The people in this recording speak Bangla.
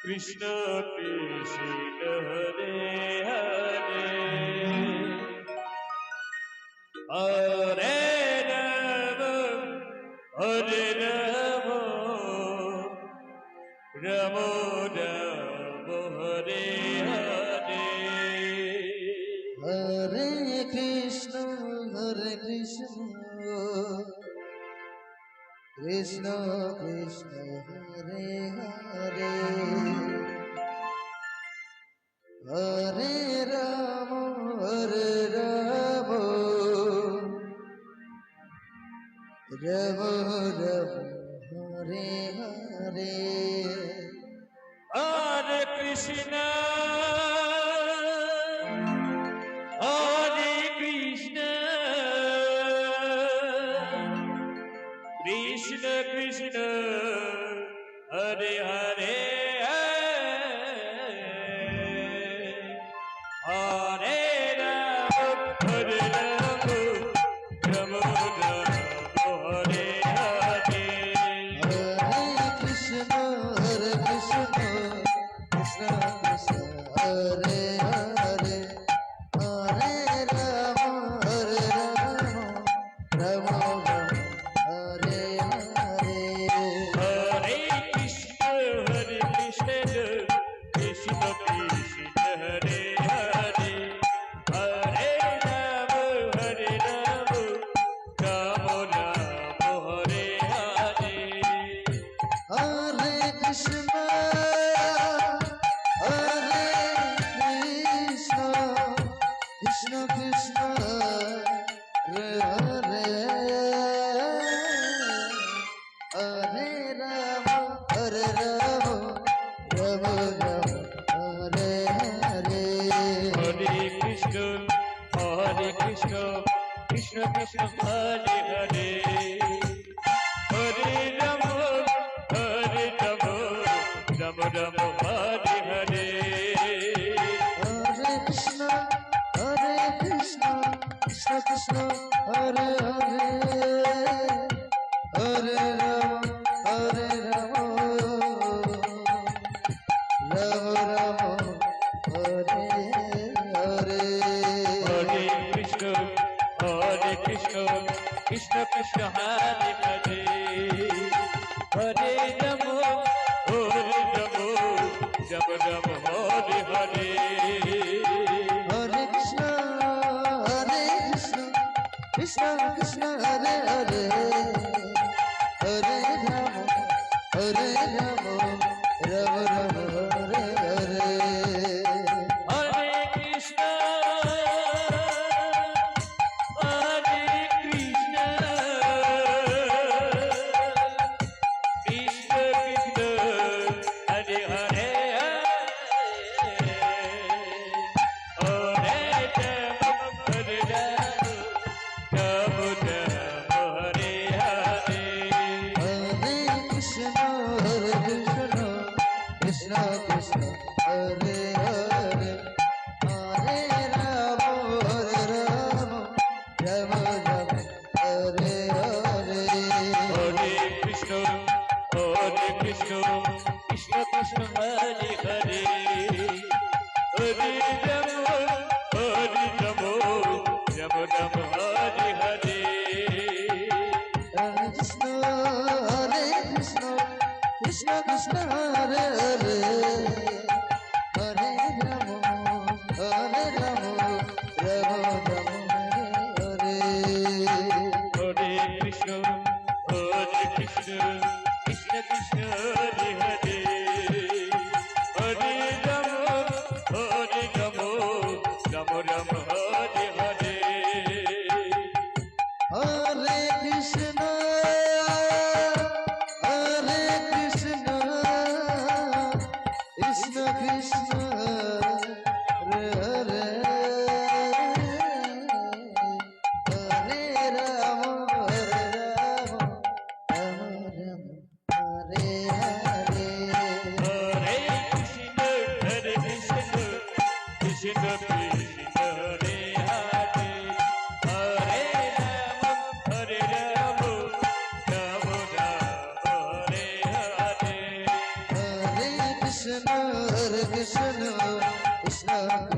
Krishna Krishna Hare Hare Hare Ram Hare Ram Ram Ram Hare Hare Hare Krishna Krishna Krishna Hare Hare Hare Ram Ram Ram Hare Hare Hare Krishna Hare Krishna Krishna Krishna Hare Hare Hare Ram Hare Ram Ram Ram Hare Hare Hare Krishna Krishna Krishna Hare Hare Hare Ram Ram Ram Hare Hare Hare Krishna Krishna Krishna Hare Hare Hare Ram Ram Ram Hare Hare Hare Krishna Krishna Krishna Hare Hare Hare Ram Ram Ram Hare Hare Hare Krishna Krishna Krishna Hare Hare Hare Ram Ram Ram Hare Hare Hare Krishna Krishna Krishna Hare Hare Hare Ram Ram Ram Hare Hare Hare Krishna Krishna Krishna Hare Hare Hare Ram Ram Hare Hare Hare Krishna Krishna Krishna Hare Hare Hare Ram Ram Ram Hare Hare Hare Krishna Krishna Krishna Hare Hare Hare Ram Hare Ram Hare Hare Hare Krishna Krishna Krishna Hare Hare Hare Ram Ram Ram Hare Hare Hare Krishna Krishna Krishna Hare Hare Hare Ram Ram Ram Hare Hare Hare Krishna Krishna Krishna Hare Hare Hare Ram Ram Hare Hare Krishna Krishna Krishna Hare Hare Hare Ram Ram Ram Hare Hare Hare Krishna Krishna Krishna Hare Hare Hare Ram Ram Hare Hare Hare Krishna Krishna Hare Hare Hare Ram Ram Ram Hare Hare Hare Krishna Krishna Krishna